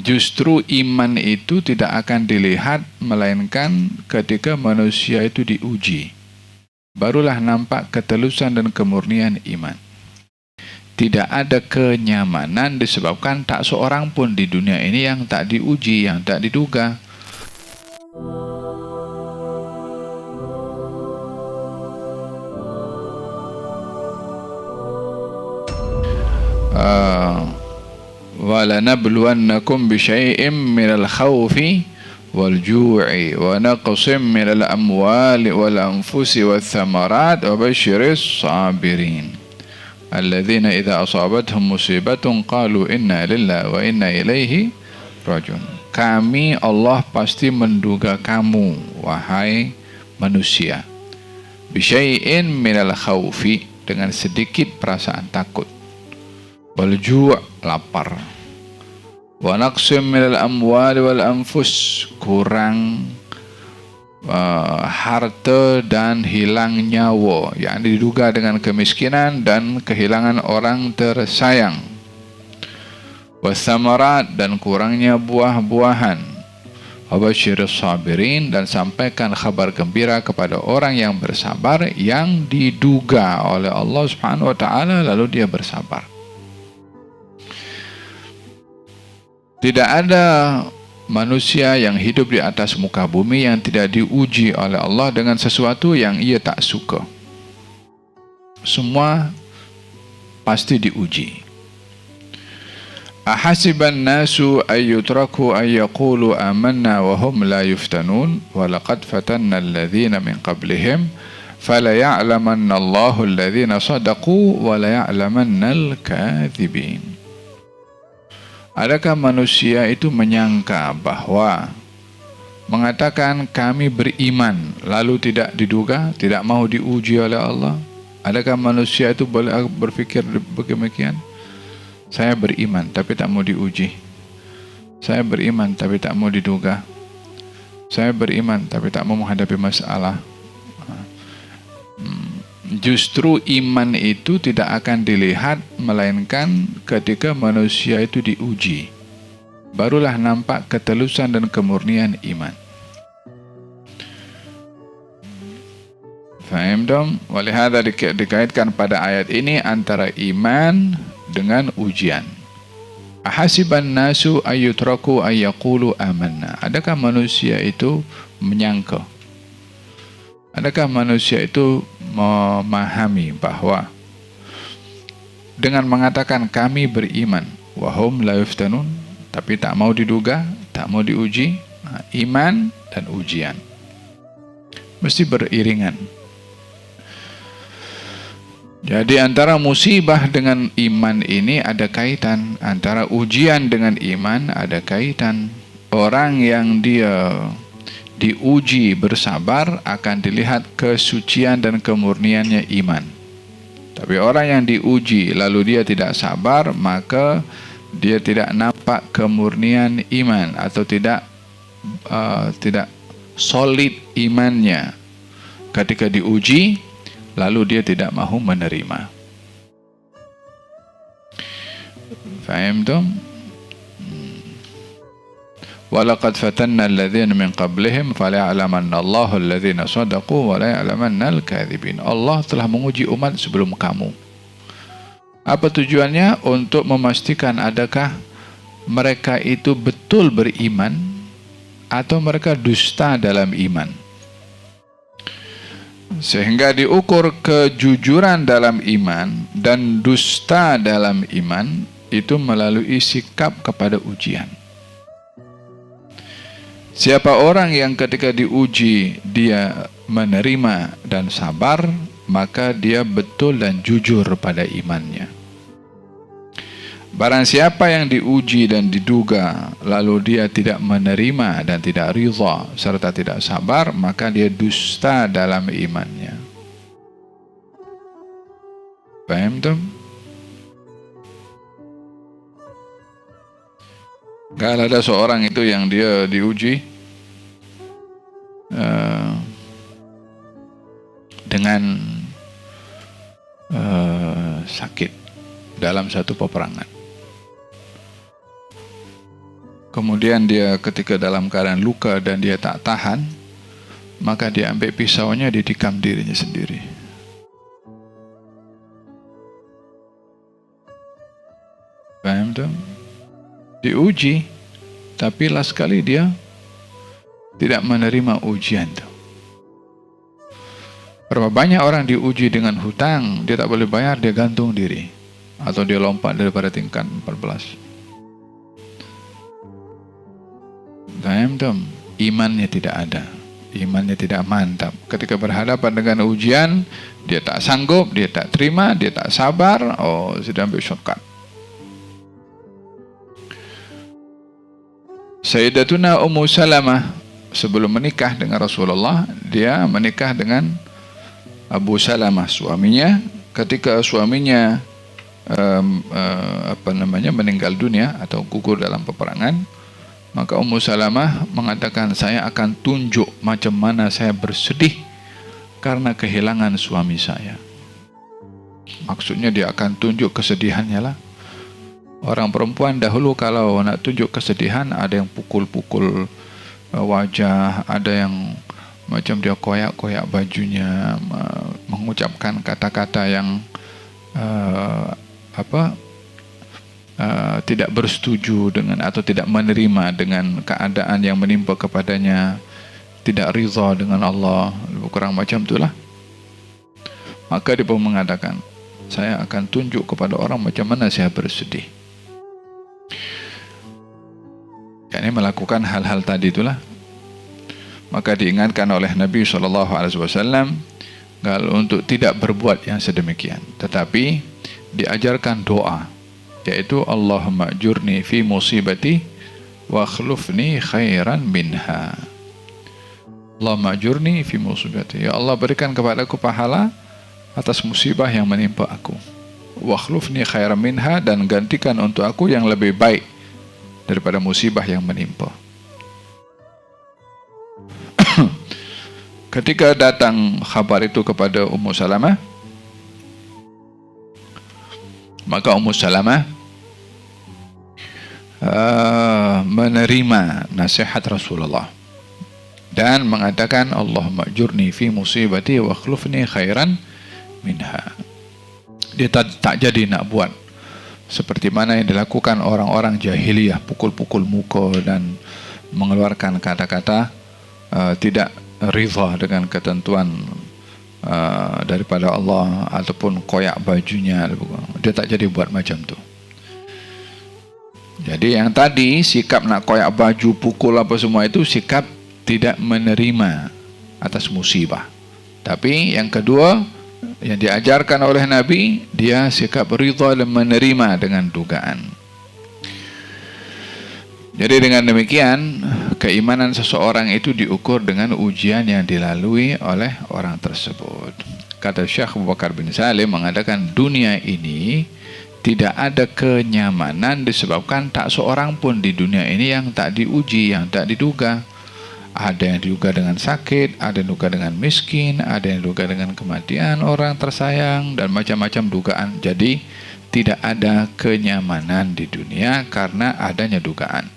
Justru iman itu tidak akan dilihat, melainkan ketika manusia itu diuji. Barulah nampak ketulusan dan kemurnian iman. Tidak ada kenyamanan disebabkan tak seorang pun di dunia ini yang tak diuji, yang tak diduga. وَلَنَبْلُوَنَّكُمْ بِشَيْءٍ مِّنَ الْخَوْفِ وَالْجُوعِ وَنَقْصٍ مِّنَ الْأَمْوَالِ وَالْأَنفُسِ وَالثَّمَرَاتِ وَبَشِّرِ الصَّابِرِينَ الَّذِينَ إِذَا أَصَابَتْهُمْ مُصِيبَةٌ قَالُوا إِنَّا لِلَّهِ وَإِنَّا إِلَيْهِ راجعون. Kami, Allah, pasti menduga kamu, wahai manusia, bisyai'in minal khawfi, dengan sedikit perasaan takut, wal ju', lapar, wa naqsim minal amwali wal anfus, kurang harta dan hilang nyawa, yang diduga dengan kemiskinan dan kehilangan orang tersayang, wasamarat, dan kurangnya buah-buahan, wabasyiris sabirin, dan sampaikan kabar gembira kepada orang yang bersabar, yang diduga oleh Allah Subhanahu wa ta'ala lalu dia bersabar. Tidak ada manusia yang hidup di atas muka bumi yang tidak diuji oleh Allah dengan sesuatu yang ia tak suka. Semua pasti diuji. Ahasiban nasu ayyutraku ayyaqulu amanna wa hum la yuftanun wa laqad fatanna alladhina min qablihim fala ya'lamanna Allahu alladhina sadaqu wa la ya'lamanna al-kadhibin. Adakah manusia itu menyangka bahwa mengatakan kami beriman lalu tidak diduga, tidak mau diuji oleh Allah? Adakah manusia itu boleh berpikir demikian? Saya beriman tapi tak mau diuji. Saya beriman tapi tak mau diduga. Saya beriman tapi tak mau menghadapi masalah. Justru iman itu tidak akan dilihat, melainkan ketika manusia itu diuji. Barulah nampak ketulusan dan kemurnian iman. Faham dong? Walihada dikaitkan pada ayat ini antara iman dengan ujian. Ahasiban nasu ayyutraku ayyaqulu amanna. Adakah manusia itu menyangka? Adakah manusia itu memahami bahwa dengan mengatakan kami beriman, wahum la yuftanun, tapi tak mau diduga, tak mau diuji, iman dan ujian mesti beriringan. Jadi antara musibah dengan iman ini ada kaitan, antara ujian dengan iman ada kaitan. Orang yang dia diuji bersabar akan dilihat kesucian dan kemurniannya iman. Tapi orang yang diuji lalu dia tidak sabar, maka dia tidak nampak kemurnian iman atau tidak solid imannya. Ketika diuji lalu dia tidak mahu menerima. Faham tu? Walaqad fatanna alladhina min qablihim falya'lamanna Allahu alladhina sadaqu wa la ya'lamanna al-kadhibin. Allah telah menguji umat sebelum kamu. Apa tujuannya? Untuk memastikan adakah mereka itu betul beriman atau mereka dusta dalam iman. Sehingga diukur kejujuran dalam iman dan dusta dalam iman itu melalui sikap kepada ujian. Siapa orang yang ketika diuji dia menerima dan sabar, maka dia betul dan jujur pada imannya. Barang siapa yang diuji dan diduga lalu dia tidak menerima dan tidak ridha serta tidak sabar, maka dia dusta dalam imannya. Paham tu? Kalau ada seorang itu yang dia diuji dengan sakit dalam satu peperangan. kemudian dia ketika dalam keadaan luka dan dia tak tahan, maka dia ambil pisaunya, dia tikam dirinya sendiri. Paham tak? Diuji, tapi last kali dia tidak menerima ujian tu. Berapa banyak orang diuji dengan hutang, dia tak boleh bayar, dia gantung diri, atau dia lompat daripada tingkat 14. Paham tak? Imannya tidak ada, imannya tidak mantap. Ketika berhadapan dengan ujian, dia tak sanggup, dia tak terima, dia tak sabar, sudah ambil shortcut. Sayyidatuna Ummu Salamah sebelum menikah dengan Rasulullah, dia menikah dengan Abu Salamah, suaminya. Ketika suaminya meninggal dunia atau gugur dalam peperangan, maka Ummu Salamah mengatakan, saya akan tunjuk macam mana saya bersedih karena kehilangan suami saya. Maksudnya dia akan tunjuk kesedihannya lah. Orang perempuan dahulu kalau nak tunjuk kesedihan, ada yang pukul-pukul wajah, ada yang macam dia koyak-koyak bajunya, mengucapkan kata-kata yang tidak bersetuju dengan atau tidak menerima dengan keadaan yang menimpa kepadanya, tidak ridha dengan Allah, lebih kurang macam itulah. Maka dia pun mengatakan, saya akan tunjuk kepada orang macam mana saya bersedih. Ini melakukan hal-hal tadi itulah. Maka diingatkan oleh Nabi SAW kalau untuk tidak berbuat yang sedemikian, tetapi diajarkan doa, yaitu Allahumma ajurni fi musibati wa akhlufni khairan minha. Allahumma ajurni fi musibati, ya Allah berikan kepadaku pahala atas musibah yang menimpa aku, wa akhlufni khairan minha, dan gantikan untuk aku yang lebih baik daripada musibah yang menimpa. Ketika datang khabar itu kepada Ummu Salamah, maka Ummu Salamah menerima nasihat Rasulullah dan mengatakan, Allahumma ajurni fi musibati wa akhlufni khairan minha. Dia tak jadi nak buat seperti mana yang dilakukan orang-orang jahiliyah, pukul-pukul muka dan mengeluarkan kata-kata tidak ridha dengan ketentuan daripada Allah, ataupun koyak bajunya. Dia tak jadi buat macam tu. Jadi yang tadi sikap nak koyak baju, pukul apa semua itu sikap tidak menerima atas musibah. Tapi yang kedua yang diajarkan oleh Nabi, dia sikap ridha dan menerima dengan dugaan. Jadi dengan demikian, keimanan seseorang itu diukur dengan ujian yang dilalui oleh orang tersebut. Kata Syekh Abu Bakar bin Salim mengatakan, dunia ini tidak ada kenyamanan disebabkan tak seorang pun di dunia ini yang tak diuji, yang tak diduga. Ada yang diduga dengan sakit, ada yang diduga dengan miskin, ada yang diduga dengan kematian orang tersayang, dan macam-macam dugaan. Jadi tidak ada kenyamanan di dunia karena adanya dugaan.